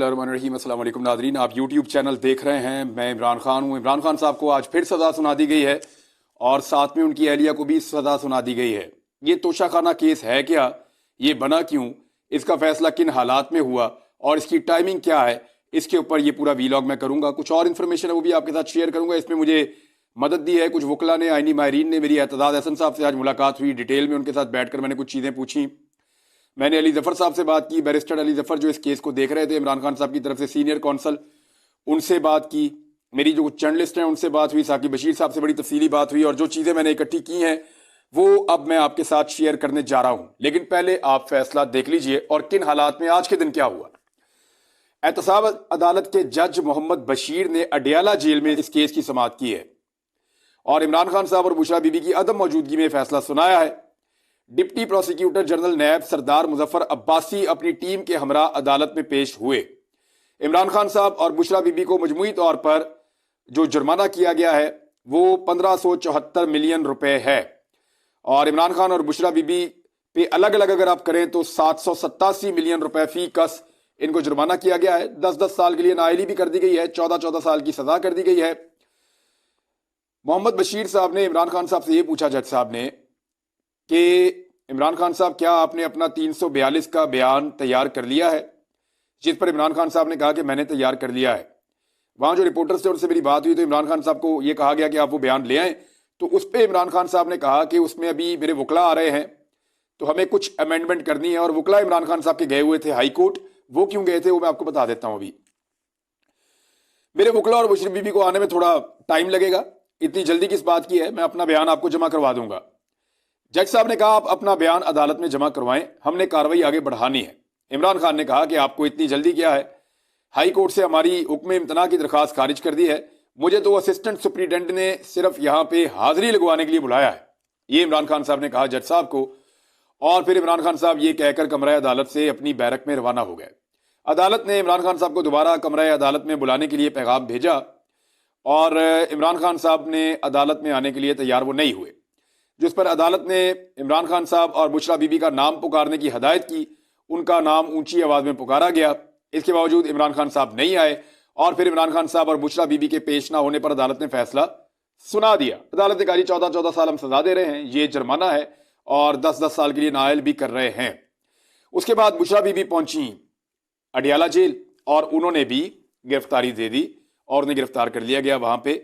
बिस्मिल्लाहिर्रहमानिर्रहीम। अस्सलाम वालेकुम नाज़रीन, आप यूट्यूब चैनल देख रहे हैं। मैं इमरान खान हूँ। इमरान खान साहब को आज फिर सज़ा सुना दी गई है और साथ में उनकी अहलिया को भी सज़ा सुना दी गई है। ये तोशाखाना केस है क्या, ये बना क्यों, इसका फैसला किन हालात में हुआ और इसकी टाइमिंग क्या है, इसके ऊपर ये पूरा वीलॉग मैं करूँगा। कुछ और इन्फॉर्मेशन है वो भी आपके साथ शेयर करूँगा। इसमें मुझे मदद दी है कुछ वकला ने, आइनी माहिरीन ने। मेरी एतजाज़ हसन साहब से आज मुलाकात हुई, डिटेल में उनके साथ बैठकर मैंने कुछ चीज़ें पूछी। मैंने अली जफ़र साहब से बात की, बैरिस्टर अली जफ़र जो इस केस को देख रहे थे इमरान खान साहब की तरफ से, सीनियर कौंसल, उनसे बात की। मेरी जो जर्नलिस्ट हैं उनसे बात हुई, साकिब बशीर साहब से बड़ी तफसीली बात हुई और जो चीज़ें मैंने इकट्ठी की हैं वो अब मैं आपके साथ शेयर करने जा रहा हूं। लेकिन पहले आप फैसला देख लीजिए और किन हालात में आज के दिन क्या हुआ। एहतसाब अदालत के जज मोहम्मद बशीर ने अडियाला जेल में इस केस की समाअत की है और इमरान खान साहब और बुशरा बीबी की अदम मौजूदगी में फैसला सुनाया है। डिप्टी प्रोसिक्यूटर जनरल नैब सरदार मुजफ्फर अब्बासी अपनी टीम के हमरा अदालत में पेश हुए। इमरान खान साहब और बुशरा बीबी को मजमूई तौर पर जो जुर्माना किया गया है वो 1574 मिलियन रुपए है और इमरान खान और बुशरा बीबी पे अलग अलग अगर आप करें तो 787 मिलियन रुपए फी कस इनको जुर्माना किया गया है। 10-10 साल के लिए नाअहली भी कर दी गई है, 14-14 साल की सजा कर दी गई है। मोहम्मद बशीर साहब ने इमरान खान साहब से ये पूछा, जज साहब ने, कि इमरान खान साहब क्या आपने अपना 342 का बयान तैयार कर लिया है? जिस पर इमरान खान साहब ने कहा कि मैंने तैयार कर लिया है। वहां जो रिपोर्टर्स थे उनसे मेरी बात हुई तो इमरान खान साहब को यह कहा गया कि आप वो बयान ले आए। तो उस पर इमरान खान साहब ने कहा कि उसमें अभी मेरे वकला आ रहे हैं तो हमें कुछ अमेंडमेंट करनी है। और वकला इमरान खान साहब के गए हुए थे हाई कोर्ट। वो क्यों गए थे वो मैं आपको बता देता हूं। अभी मेरे वकला और बुशरा बीबी को आने में थोड़ा टाइम लगेगा, इतनी जल्दी किस बात की है, मैं अपना बयान आपको जमा करवा दूंगा। जज साहब ने कहा आप अपना बयान अदालत में जमा करवाएं, हमने कार्रवाई आगे बढ़ानी है। इमरान खान ने कहा कि आपको इतनी जल्दी क्या है, हाई कोर्ट से हमारी हुक्म इम्तना की दरखास्त खारिज कर दी है, मुझे तो असिस्टेंट सुप्रीटेंडेंट ने सिर्फ यहां पे हाजिरी लगवाने के लिए बुलाया है। ये इमरान खान साहब ने कहा जज साहब को। और फिर इमरान खान साहब ये कहकर कमरा अदालत से अपनी बैरक में रवाना हो गए। अदालत ने इमरान खान साहब को दोबारा कमरा अदालत में बुलाने के लिए पैगाम भेजा और इमरान खान साहब ने अदालत में आने के लिए तैयार वो नहीं हुए, जिस पर अदालत ने इमरान खान साहब और बुशरा बीबी का नाम पुकारने की हदायत की। उनका नाम ऊंची आवाज में पुकारा गया, इसके बावजूद इमरान खान साहब नहीं आए और फिर इमरान खान साहब और बुशरा बीबी के पेश ना होने पर अदालत ने फैसला सुना दिया। अदालत ने कहा 14-14 साल हम सजा दे रहे हैं, ये जुर्माना है और 10-10 साल के लिए नाअहल भी कर रहे हैं। उसके बाद बुशरा बीबी पहुंची अडियाला जेल और उन्होंने भी गिरफ्तारी दे दी और उन्हें गिरफ्तार कर लिया गया वहां पे।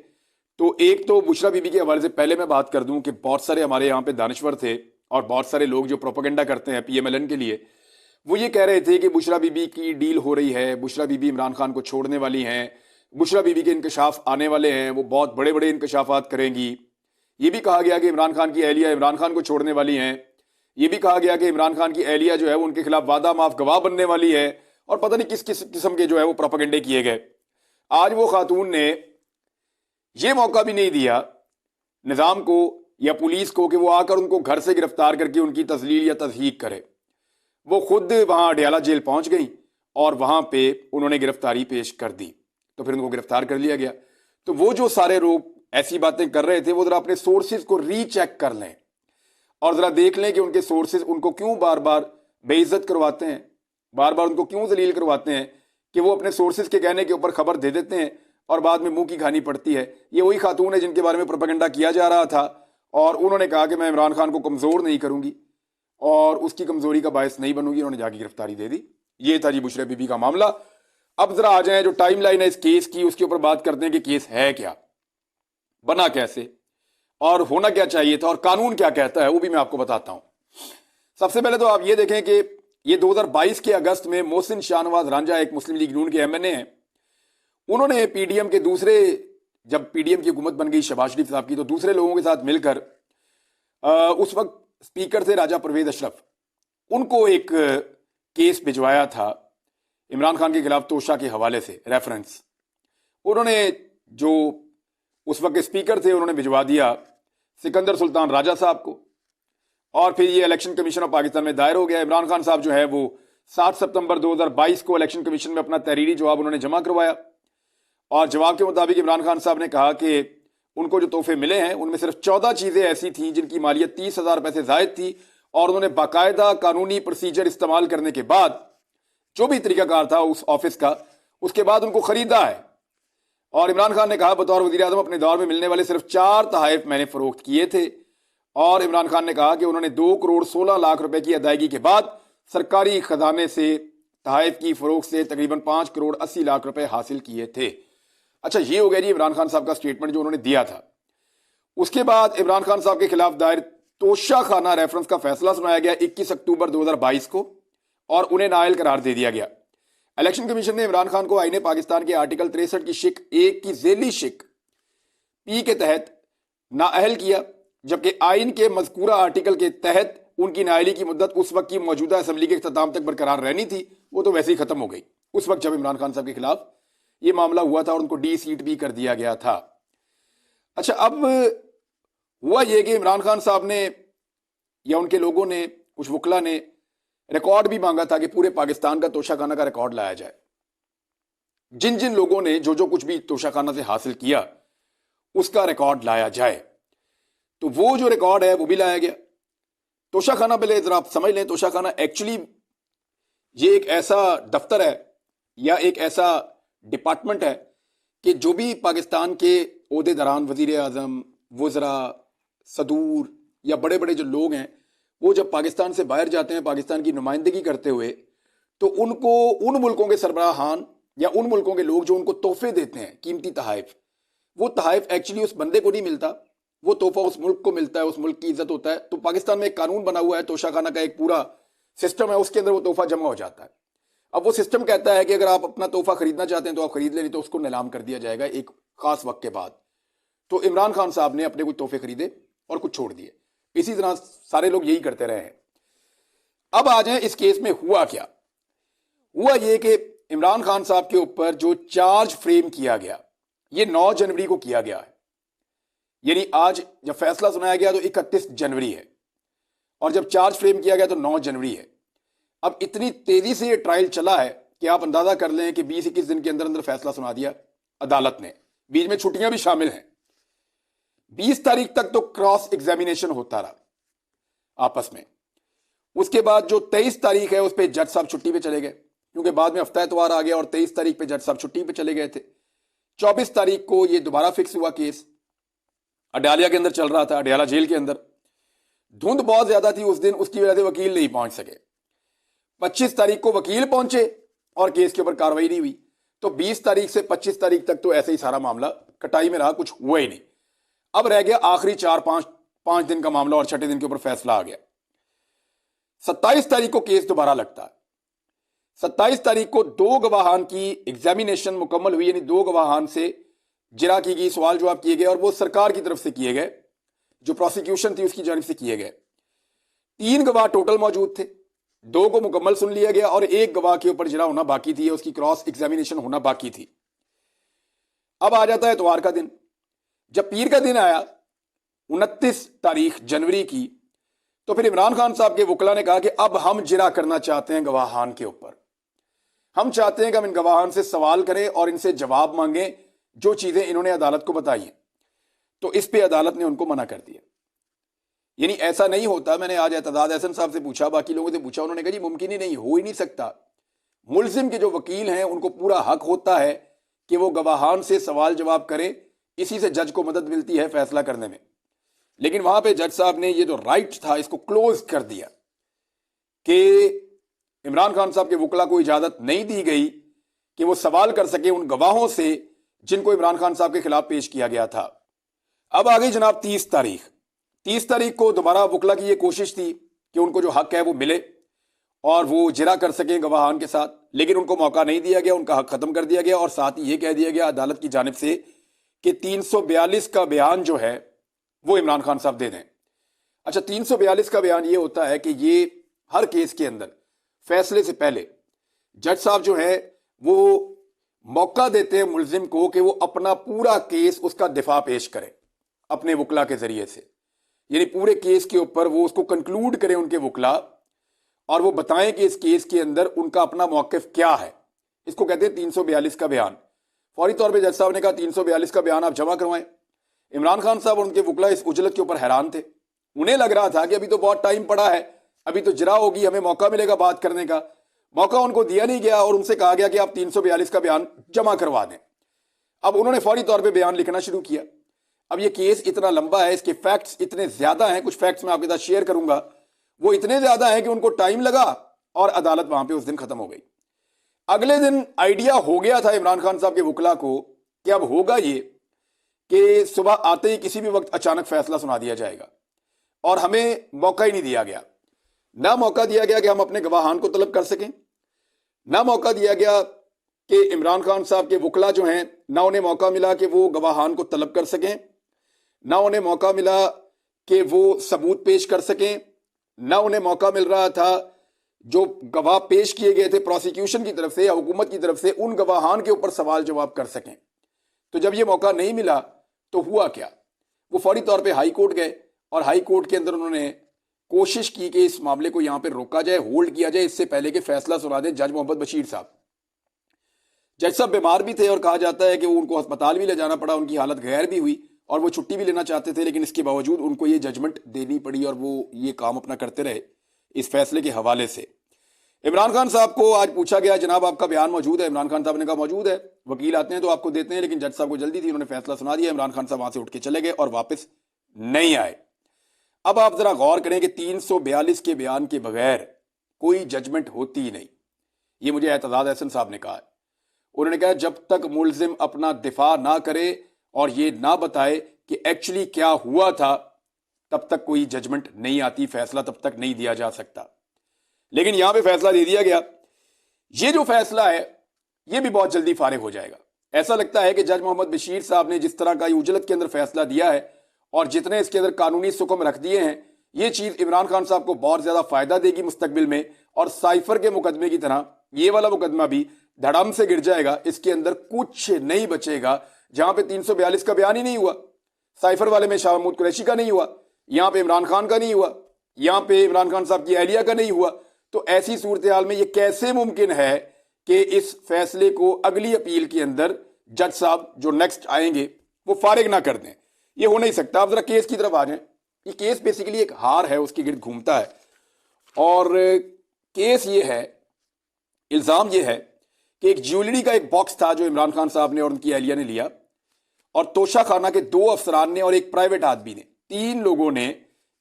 तो एक तो बुशरा बीबी के हवाले से पहले मैं बात कर दूं कि बहुत सारे हमारे यहाँ पे दानिश्वर थे और बहुत सारे लोग जो प्रोपेगेंडा करते हैं पीएमएलएन के लिए, वो ये कह रहे थे कि बुशरा बीबी की डील हो रही है, बुशरा बीबी इमरान खान को छोड़ने वाली हैं, बुशरा बीबी के इंकशाफ आने वाले हैं, वो बहुत बड़े बड़े इंकशाफात करेंगी। ये भी कहा गया कि इमरान खान की अहलिया इमरान खान को छोड़ने वाली हैं। ये भी कहा गया कि इमरान खान की अहलिया जो है वो उनके खिलाफ वादा माफ गवाह बनने वाली है और पता नहीं किस किस किस्म के जो है वो प्रोपेगेंडे किए गए। आज वो खातून ने ये मौका भी नहीं दिया निजाम को या पुलिस को कि वो आकर उनको घर से गिरफ्तार करके उनकी तस्लील या तस्हीक करे। वो खुद वहां अडियाला जेल पहुंच गई और वहां पे उन्होंने गिरफ्तारी पेश कर दी, तो फिर उनको गिरफ्तार कर लिया गया। तो वो जो सारे लोग ऐसी बातें कर रहे थे वो जरा अपने सोर्सेज को रीचेक कर लें और जरा देख लें कि उनके सोर्सेज उनको क्यों बार बार बेइज्जत करवाते हैं, बार बार उनको क्यों जलील करवाते हैं कि वो अपने सोर्सेज के कहने के ऊपर खबर दे देते हैं और बाद में मुंह की खानी पड़ती है। ये वही खातून है जिनके बारे में प्रोपेगेंडा किया जा रहा था और उन्होंने कहा कि मैं इमरान खान को कमजोर नहीं करूंगी और उसकी कमजोरी का बायस नहीं बनूंगी। उन्होंने जाके गिरफ्तारी दे दी। ये था जी बुशरा बीबी का मामला। अब जरा आ जाए जो टाइम लाइन है इस केस की, उसके ऊपर बात करते हैं कि केस है क्या, बना कैसे और होना क्या चाहिए था और कानून क्या कहता है, वो भी मैं आपको बताता हूं। सबसे पहले तो आप ये देखें कि ये 2022 के अगस्त में मोहसिन शाहनवाज रांझा एक मुस्लिम लीग नून के एमएनए हैं। उन्होंने पीडीएम के दूसरे, जब पीडीएम की हुकूमत बन गई शहबाज शरीफ साहब की, तो दूसरे लोगों के साथ मिलकर उस वक्त स्पीकर थे राजा परवेज अशरफ, उनको एक केस भिजवाया था इमरान खान के खिलाफ तोशा के हवाले से रेफरेंस। उन्होंने जो उस वक्त स्पीकर थे उन्होंने भिजवा दिया सिकंदर सुल्तान राजा साहब को और फिर ये इलेक्शन कमीशन ऑफ पाकिस्तान में दायर हो गया। इमरान खान साहब जो है वो 7 सितंबर 2022 को इलेक्शन कमीशन में अपना तहरीरी जवाब उन्होंने जमा करवाया और जवाब के मुताबिक इमरान खान साहब ने कहा कि उनको जो तोहफे मिले हैं उनमें सिर्फ 14 चीजें ऐसी थी जिनकी मालियत 30,000 रुपए से जायद थी और उन्होंने बाकायदा कानूनी प्रोसीजर इस्तेमाल करने के बाद जो भी तरीकाकार था उस ऑफिस का उसके बाद उनको खरीदा है। और इमरान खान ने कहा बतौर वजीर आजम अपने दौर में मिलने वाले सिर्फ 4 तहाइफ मैंने फरोख्त किए थे। और इमरान खान ने कहा कि उन्होंने 2 करोड़ 16 लाख रुपए की अदायगी के बाद सरकारी खजाने से तहाइफ की फरोख्त से तकरीबन 5 करोड़ 80 लाख रुपए हासिल किए थे। अच्छा, ये हो गया जी इमरान खान साहब का स्टेटमेंट जो उन्होंने दिया था। उसके बाद इमरान खान साहब के खिलाफ दायर तोशाखाना रेफरेंस का फैसला सुनाया गया 21 अक्टूबर 2022 को और उन्हें नाअहल करार दे दिया गया। इलेक्शन कमीशन ने इमरान खान को आईने पाकिस्तान के आर्टिकल 63 की शिक 1 की झेली शिक पी के तहत नाअहल किया, जबकि आइन के मज़कूरा आर्टिकल के तहत उनकी नाअहली की मुद्दत उस वक्त की मौजूदा असम्बली के इख्तिताम तक बरकरार रहनी थी, वो तो वैसे ही खत्म हो गई उस वक्त जब इमरान खान साहब के खिलाफ ये मामला हुआ था और उनको डी सीट भी कर दिया गया था। अच्छा, अब हुआ ये कि इमरान खान साहब ने या उनके लोगों ने, कुछ वकला ने रिकॉर्ड भी मांगा था कि पूरे पाकिस्तान का तोशाखाना का रिकॉर्ड लाया जाए। जिन जिन लोगों ने जो जो कुछ भी तोशाखाना से हासिल किया उसका रिकॉर्ड लाया जाए। तो वो जो रिकॉर्ड है वो भी लाया गया। तोशाखाना, पहले जरा आप समझ लें, तोशाखाना एक्चुअली ये एक ऐसा दफ्तर है या एक ऐसा डिपार्टमेंट है कि जो भी पाकिस्तान के ओहदेदारान, वजीर आजम, वज़रा, सदूर या बड़े बड़े जो लोग हैं, वो जब पाकिस्तान से बाहर जाते हैं पाकिस्तान की नुमाइंदगी करते हुए, तो उनको उन मुल्कों के सरबराहान या उन मुल्कों के लोग जो उनको तोहफे देते हैं, कीमती तहाइफ, वो तहाइफ एक्चुअली उस बंदे को नहीं मिलता, वो तोहफा उस मुल्क को मिलता है, उस मुल्क की इज्जत होता है। तो पाकिस्तान में एक कानून बना हुआ है, तोशाखाना का एक पूरा सिस्टम है, उसके अंदर वो तोहफा जमा हो जाता है। अब वो सिस्टम कहता है कि अगर आप अपना तोहफा खरीदना चाहते हैं तो आप खरीद लें, नहीं तो उसको नीलाम कर दिया जाएगा एक खास वक्त के बाद। तो इमरान खान साहब ने अपने कुछ तोहफे खरीदे और कुछ छोड़ दिए। इसी तरह सारे लोग यही करते रहे हैं। अब आ जाए इस केस में हुआ क्या। हुआ ये कि इमरान खान साहब के ऊपर जो चार्ज फ्रेम किया गया ये 9 जनवरी को किया गया है, यानी आज जब फैसला सुनाया गया तो 31 जनवरी है और जब चार्ज फ्रेम किया गया तो 9 जनवरी है। अब इतनी तेजी से ये ट्रायल चला है कि आप अंदाजा कर लें कि 20-21 दिन के अंदर अंदर फैसला सुना दिया अदालत ने। बीच में छुट्टियां भी शामिल हैं। 20 तारीख तक तो क्रॉस एग्जामिनेशन होता रहा आपस में। उसके बाद जो 23 तारीख है उस पर जज साहब छुट्टी पे चले गए, क्योंकि बाद में हफ्ता एतवार आ गया और 23 तारीख पे जज साहब छुट्टी पे चले गए थे। 24 तारीख को ये दोबारा फिक्स हुआ केस, अडयाला के अंदर चल रहा था, अडयाला जेल के अंदर। धुंध बहुत ज्यादा थी उस दिन, उसकी वजह से वकील नहीं पहुंच सके। 25 तारीख को वकील पहुंचे और केस के ऊपर कार्रवाई नहीं हुई। तो 20 तारीख से 25 तारीख तक तो ऐसे ही सारा मामला कटाई में रहा, कुछ हुआ ही नहीं। अब रह गया आखिरी 4-5 दिन का मामला और छठे दिन के ऊपर फैसला आ गया। 27 तारीख को केस दोबारा लगता है। 27 तारीख को 2 गवाहान की एग्जामिनेशन मुकम्मल हुई, यानी 2 गवाहान से जिरा की गई, सवाल जवाब किए गए और वो सरकार की तरफ से किए गए, जो प्रोसिक्यूशन थी उसकी जानिब से किए गए। 3 गवाह टोटल मौजूद थे, 2 को मुकम्मल सुन लिया गया और 1 गवाह के ऊपर जिरा होना बाकी थी, उसकी क्रॉस एग्जामिनेशन होना बाकी थी। अब आ जाता है इतवार का दिन। जब पीर का दिन आया 29 तारीख जनवरी की, तो फिर इमरान खान साहब के वकला ने कहा कि अब हम जिरा करना चाहते हैं गवाहान के ऊपर। हम चाहते हैं कि हम इन गवाहान से सवाल करें और इनसे जवाब मांगें जो चीजें इन्होंने अदालत को बताई हैं। तो इस पे अदालत ने उनको मना कर दिया। यानी ऐसा नहीं होता। मैंने आज एतजाज अहसन साहब से पूछा, बाकी लोगों से पूछा, उन्होंने कहा जी मुमकिन ही नहीं, हो ही नहीं सकता। मुलजिम के जो वकील हैं उनको पूरा हक होता है कि वो गवाहान से सवाल जवाब करें, इसी से जज को मदद मिलती है फैसला करने में। लेकिन वहां पे जज साहब ने ये जो राइट था इसको क्लोज कर दिया कि इमरान खान साहब के वकला को इजाजत नहीं दी गई कि वो सवाल कर सके उन गवाहों से जिनको इमरान खान साहब के खिलाफ पेश किया गया था। अब आ गई जनाब 30 तारीख। 30 तारीख को दोबारा वकला की ये कोशिश थी कि उनको जो हक है वो मिले और वो जिरा कर सकें गवाहान के साथ, लेकिन उनको मौका नहीं दिया गया, उनका हक खत्म कर दिया गया। और साथ ही ये कह दिया गया अदालत की जानिब से कि 342 का बयान जो है वो इमरान खान साहब दे दें। अच्छा, 342 का बयान ये होता है कि ये हर केस के अंदर फैसले से पहले जज साहब जो है वो मौका देते हैं मुलजिम को कि वो अपना पूरा केस, उसका दिफा पेश करे अपने वकला के जरिए से। यानी पूरे केस के ऊपर वो उसको कंक्लूड करें उनके वकला और वो बताएं कि इस केस के अंदर उनका अपना मौक़िफ़ क्या है। इसको कहते हैं 342 का बयान। फौरी तौर पे जज साहब ने कहा 342 का बयान आप जमा करवाएं। इमरान खान साहब और उनके वकला इस उजलत के ऊपर हैरान थे। उन्हें लग रहा था कि अभी तो बहुत टाइम पड़ा है, अभी तो जिरा होगी, हमें मौका मिलेगा बात करने का। मौका उनको दिया नहीं गया और उनसे कहा गया कि आप 342 का बयान जमा करवा दें। अब उन्होंने फौरी तौर पे बयान लिखना शुरू किया। अब ये केस इतना लंबा है, इसके फैक्ट्स इतने ज्यादा हैं, कुछ फैक्ट्स मैं आपके साथ शेयर करूंगा, वो इतने ज्यादा हैं कि उनको टाइम लगा और अदालत वहां पे उस दिन खत्म हो गई। अगले दिन आइडिया हो गया था इमरान खान साहब के वकला को कि अब होगा ये कि सुबह आते ही किसी भी वक्त अचानक फैसला सुना दिया जाएगा, और हमें मौका ही नहीं दिया गया। ना मौका दिया गया कि हम अपने गवाहान को तलब कर सकें, ना मौका दिया गया कि इमरान खान साहब के वकला जो हैं, ना उन्हें मौका मिला कि वो गवाहान को तलब कर सकें, ना उन्हें मौका मिला कि वो सबूत पेश कर सकें, ना उन्हें मौका मिल रहा था जो गवाह पेश किए गए थे प्रोसिक्यूशन की तरफ से या हुकूमत की तरफ से, उन गवाहान के ऊपर सवाल जवाब कर सकें। तो जब ये मौका नहीं मिला तो हुआ क्या, वो फौरी तौर पे हाई कोर्ट गए और हाई कोर्ट के अंदर उन्होंने कोशिश की कि इस मामले को यहां पे रोका जाए, होल्ड किया जाए, इससे पहले कि फैसला सुना दे जज मोहम्मद बशीर साहब। जज साहब बीमार भी थे और कहा जाता है कि उनको अस्पताल भी ले जाना पड़ा, उनकी हालत गैर भी हुई और वो छुट्टी भी लेना चाहते थे, लेकिन इसके बावजूद उनको ये जजमेंट देनी पड़ी और वो ये काम अपना करते रहे इस फैसले के हवाले से। इमरान खान साहब को आज पूछा गया, जनाब आपका बयान मौजूद है? इमरान खान साहब ने कहा मौजूद है, वकील आते हैं तो आपको देते हैं, लेकिन जज साहब को जल्दी थी, उन्होंने फैसला सुना दिया। इमरान खान साहब वहां से उठ के चले गए और वापस नहीं आए। अब आप जरा गौर करें कि 342 के बयान के बगैर कोई जजमेंट होती ही नहीं। ये मुझे एतजाज एहसन साहब ने कहा है। उन्होंने कहा जब तक मुलजिम अपना दिफा ना करे और ये ना बताए कि एक्चुअली क्या हुआ था, तब तक कोई जजमेंट नहीं आती, फैसला तब तक नहीं दिया जा सकता। लेकिन यहां पे फैसला दे दिया गया। ये जो फैसला है ये भी बहुत जल्दी फारिग हो जाएगा। ऐसा लगता है कि जज मोहम्मद बशीर साहब ने जिस तरह का उजलत के अंदर फैसला दिया है और जितने इसके अंदर कानूनी सुकम रख दिए हैं, ये चीज इमरान खान साहब को बहुत ज्यादा फायदा देगी मुस्तकबिल में, और साइफर के मुकदमे की तरह ये वाला मुकदमा भी धड़म से गिर जाएगा। इसके अंदर कुछ नहीं बचेगा। जहां पे 342 का बयान ही नहीं हुआ, साइफर वाले में शाह महमूद कुरैशी का नहीं हुआ, यहां पे इमरान खान का नहीं हुआ, यहां पे इमरान खान साहब की अहलिया का नहीं हुआ, तो ऐसी सूरत हाल में ये कैसे मुमकिन है कि इस फैसले को अगली अपील के अंदर जज साहब जो नेक्स्ट आएंगे वो फारिग ना कर दें? ये हो नहीं सकता। आप जरा केस की तरफ आ जाएं। ये केस बेसिकली एक हार है, उसके गिर्द घूमता है, और केस ये है, इल्जाम ये है कि एक ज्वेलरी का एक बॉक्स था जो इमरान खान साहब ने और उनकी अहलिया ने लिया, और तोशा खाना के 2 अफसरान ने और एक प्राइवेट आदमी ने, 3 लोगों ने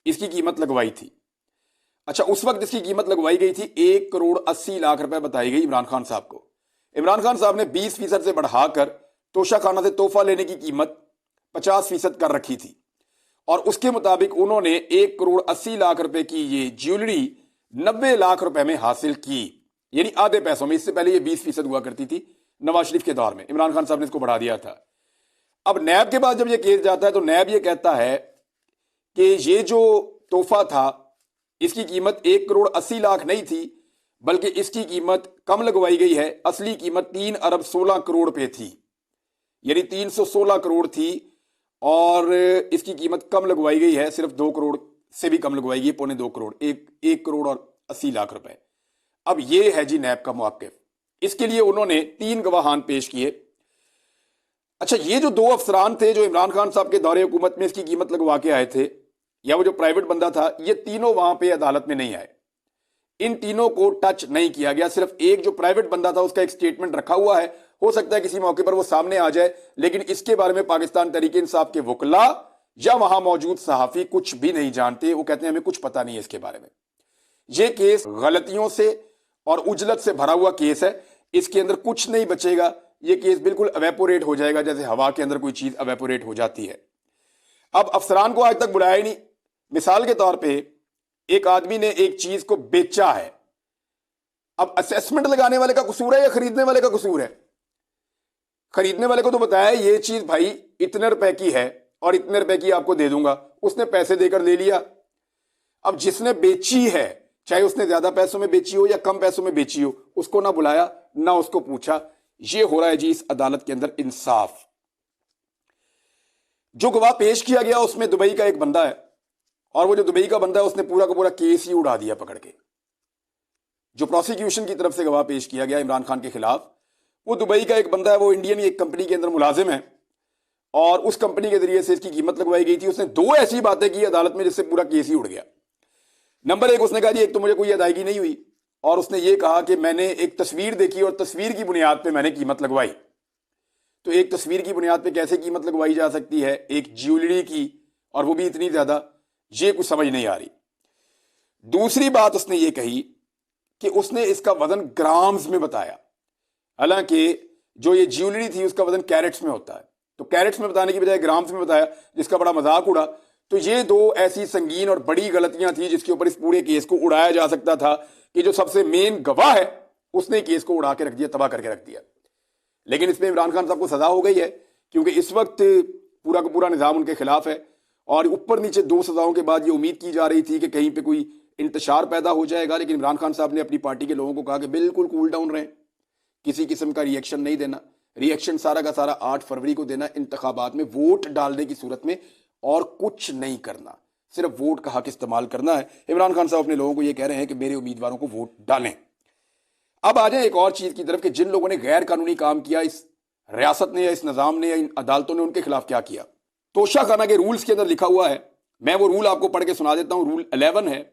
इसकी कीमत लगवाई थी। अच्छा, उस वक्त इसकी कीमत लगवाई गई थी 1,80,00,000 रुपए बताई गई इमरान खान साहब को। इमरान खान साहब ने 20% से बढ़ाकर तोशा खाना से तोहफा लेने की कीमत 50% कर रखी थी, और उसके मुताबिक उन्होंने 1,80,00,000 रुपए की ये ज्वेलरी 90 लाख रुपए में हासिल की, यानी आधे पैसों में। इससे पहले ये 20% हुआ करती थी नवाज शरीफ के दौर में, इमरान खान साहब ने इसको बढ़ा दिया था। अब नैब के पास जब ये केस जाता है तो नैब ये कहता है कि ये जो तोहफा था इसकी कीमत 1,80,00,000 नहीं थी, बल्कि इसकी कीमत कम लगवाई गई है। असली कीमत 3,16,00,000 रुपए थी, यानी 316 करोड़ थी, और इसकी कीमत कम लगवाई गई है, सिर्फ 2 करोड़ से भी कम लगवाई गई, 1.25 करोड़, 1,80,00,000 रुपए। अब ये है जी नैब का मौक़िफ़। इसके लिए उन्होंने 3 गवाहान पेश किए। अच्छा, ये जो 2 अफसरान थे जो इमरान खान साहब के दौरे हुकूमत में इसकी कीमत लगवा के आए थे, या वो जो प्राइवेट बंदा था, ये तीनों वहां पे अदालत में नहीं आए। इन तीनों को टच नहीं किया गया। सिर्फ एक जो प्राइवेट बंदा था उसका एक स्टेटमेंट रखा हुआ है, हो सकता है किसी मौके पर वो सामने आ जाए, लेकिन इसके बारे में पाकिस्तान तहरीक इंसाफ के वकला या वहां मौजूद सहाफी कुछ भी नहीं जानते। वो कहते हैं हमें कुछ पता नहीं है इसके बारे में। यह केस गलतियों से और उजलत से भरा हुआ केस है, इसके अंदर कुछ नहीं बचेगा। यह केस बिल्कुल अवेपोरेट हो जाएगा, जैसे हवा के अंदर कोई चीज अवेपोरेट हो जाती है। अब अफसरान को आज तक बुलाया ही नहीं। मिसाल के तौर पे एक आदमी ने एक चीज को बेचा है, अब असेसमेंट लगाने वाले का कसूर है या खरीदने वाले का कसूर है? खरीदने वाले को तो बताया ये चीज भाई इतने रुपए की है और इतने रुपए की आपको दे दूंगा, उसने पैसे देकर ले लिया। अब जिसने बेची है, चाहे उसने ज्यादा पैसों में बेची हो या कम पैसों में बेची हो, उसको ना बुलाया ना उसको पूछा। ये हो रहा है जी इस अदालत के अंदर इंसाफ। जो गवाह पेश किया गया उसमें दुबई का एक बंदा है, और वो जो दुबई का बंदा है उसने पूरा का पूरा केस ही उड़ा दिया पकड़ के। जो प्रोसिक्यूशन की तरफ से गवाह पेश किया गया इमरान खान के खिलाफ, वो दुबई का एक बंदा है, वो इंडियन एक कंपनी के अंदर मुलाजिम है, और उस कंपनी के जरिए से इसकी कीमत लगवाई गई थी। उसने 2 ऐसी बातें की अदालत में जिससे पूरा केस ही उड़ गया। नंबर 1, उसने कहा जी एक तो मुझे कोई अदायगी नहीं हुई, और उसने ये कहा कि मैंने एक तस्वीर देखी और तस्वीर की बुनियाद पे मैंने कीमत लगवाई। तो एक तस्वीर की बुनियाद पे कैसे कीमत लगवाई जा सकती है एक ज्वेलरी की, और वो भी इतनी ज्यादा, ये कुछ समझ नहीं आ रही। दूसरी बात उसने ये कही कि उसने इसका वजन ग्राम्स में बताया, हालांकि जो ये ज्वेलरी थी उसका वजन कैरेट्स में होता है, तो कैरेट्स में बताने की बजाय ग्राम्स में बताया, जिसका बड़ा मजाक उड़ा। तो ये दो ऐसी संगीन और बड़ी गलतियां थी जिसके ऊपर इस पूरे केस को उड़ाया जा सकता था कि जो सबसे मेन गवाह है उसने केस को उड़ा के रख दिया, तबाह करके रख दिया। लेकिन इसमें इमरान खान साहब को सजा हो गई है, क्योंकि इस वक्त पूरा का पूरा निजाम उनके खिलाफ है, और ऊपर नीचे दो सजाओं के बाद ये उम्मीद की जा रही थी कि कहीं पे कोई इंतशार पैदा हो जाएगा। लेकिन इमरान खान साहब ने अपनी पार्टी के लोगों को कहा कि बिल्कुल कूल डाउन रहें, किसी किस्म का रिएक्शन नहीं देना। रिएक्शन सारा का सारा 8 फरवरी को देना, इंतखाबात में वोट डालने की सूरत में, और कुछ नहीं करना, सिर्फ वोट का हक इस्तेमाल करना है। इमरान खान साहब अपने लोगों को यह कह रहे हैं कि मेरे उम्मीदवारों को वोट डालें। अब आ जाए एक और चीज की तरफ कि जिन लोगों ने गैर कानूनी काम किया, इस रियासत ने या इस निजाम ने या इन अदालतों ने उनके खिलाफ क्या किया। तोशाखाना के रूल्स के अंदर लिखा हुआ है, मैं वो रूल आपको पढ़ के सुना देता हूं। रूल 11 है,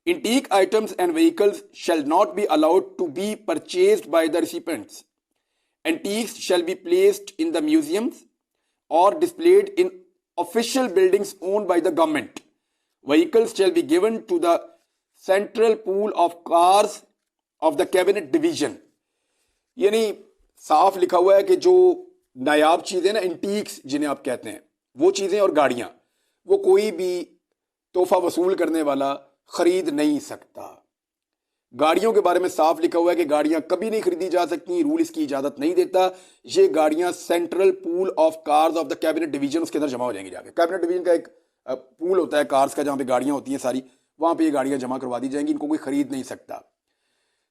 Antique items and vehicles shall not be allowed to be purchased by the recipients. Antiques shall be placed in the museums or displayed in official buildings owned by the government. Vehicles shall be given to the central pool of cars of the cabinet division. यानी साफ लिखा हुआ है कि जो नायाब चीजें ना, antiques जिन्हें आप कहते हैं, वो चीजें और गाड़ियां, वो कोई भी तोहफा वसूल करने वाला खरीद नहीं सकता। गाड़ियों के बारे में साफ लिखा हुआ है कि गाड़ियां कभी नहीं खरीदी जा सकती, रूल इसकी इजाजत नहीं देता। ये गाड़ियां central pool of cars of the cabinet division, उसके अंदर जमा हो जाएंगी जाके। कैबिनेट डिवीजन का एक पूल होता है कार्स का, जहां पे गाड़ियां होती हैं सारी, वहां पे ये गाड़ियां जमा करवा दी जाएंगी, इनको कोई खरीद नहीं सकता।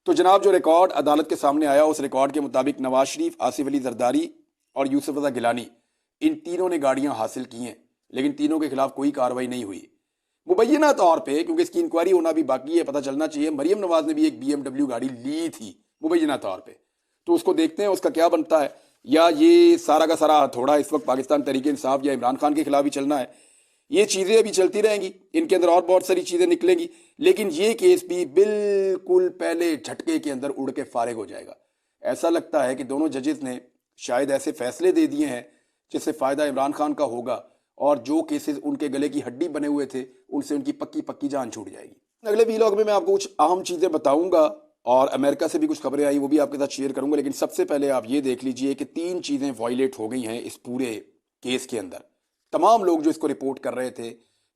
तो जनाब, जो रिकॉर्ड अदालत के सामने आया, उस रिकॉर्ड के मुताबिक नवाज शरीफ, आसिफ अली जरदारी और यूसुफ रजा गिलानी, इन तीनों ने गाड़ियां हासिल की हैं, लेकिन तीनों के खिलाफ कोई कार्रवाई नहीं हुई। मुबैना तौर पे, क्योंकि इसकी इंक्वायरी होना भी बाकी है, पता चलना चाहिए, मरियम नवाज ने भी एक BMW गाड़ी ली थी मुबैना तौर पे, तो उसको देखते हैं उसका क्या बनता है। या ये सारा का सारा हथौड़ा इस वक्त पाकिस्तान तहरीक इंसाफ या इमरान खान के खिलाफ ही चलना है, ये चीजें अभी चलती रहेंगी, इनके अंदर और बहुत सारी चीजें निकलेंगी। लेकिन ये केस भी बिल्कुल पहले झटके के अंदर उड़ के फारिग हो जाएगा। ऐसा लगता है कि दोनों जजेस ने शायद ऐसे फैसले दे दिए हैं जिससे फायदा इमरान खान का होगा, और जो केसेस उनके गले की हड्डी बने हुए थे उनसे उनकी पक्की पक्की जान छूट जाएगी। अगले वीलॉग में मैं आपको कुछ अहम चीजें बताऊंगा, और अमेरिका से भी कुछ खबरें आई वो भी आपके साथ शेयर करूंगा। लेकिन सबसे पहले आप ये देख लीजिए कि 3 चीजें वायलेट हो गई हैं इस पूरे केस के अंदर। तमाम लोग जो इसको रिपोर्ट कर रहे थे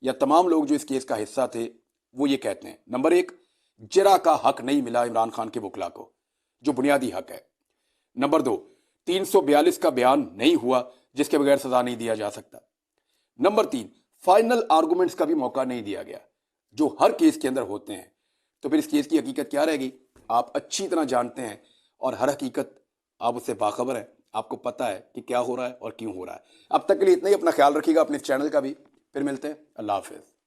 या तमाम लोग जो इस केस का हिस्सा थे, वो ये कहते हैं, नंबर 1, जरा का हक नहीं मिला इमरान खान के वकला को, जो बुनियादी हक है। नंबर 2, 342 का बयान नहीं हुआ जिसके बगैर सजा नहीं दिया जा सकता। नंबर 3, फाइनल आर्गुमेंट्स का भी मौका नहीं दिया गया, जो हर केस के अंदर होते हैं। तो फिर इस केस की हकीकत क्या रहेगी, आप अच्छी तरह जानते हैं, और हर हकीकत आप उससे बाखबर हैं, आपको पता है कि क्या हो रहा है और क्यों हो रहा है। अब तक के लिए इतना ही, अपना ख्याल रखिएगा, अपने चैनल का भी। फिर मिलते हैं, अल्लाह हाफिज।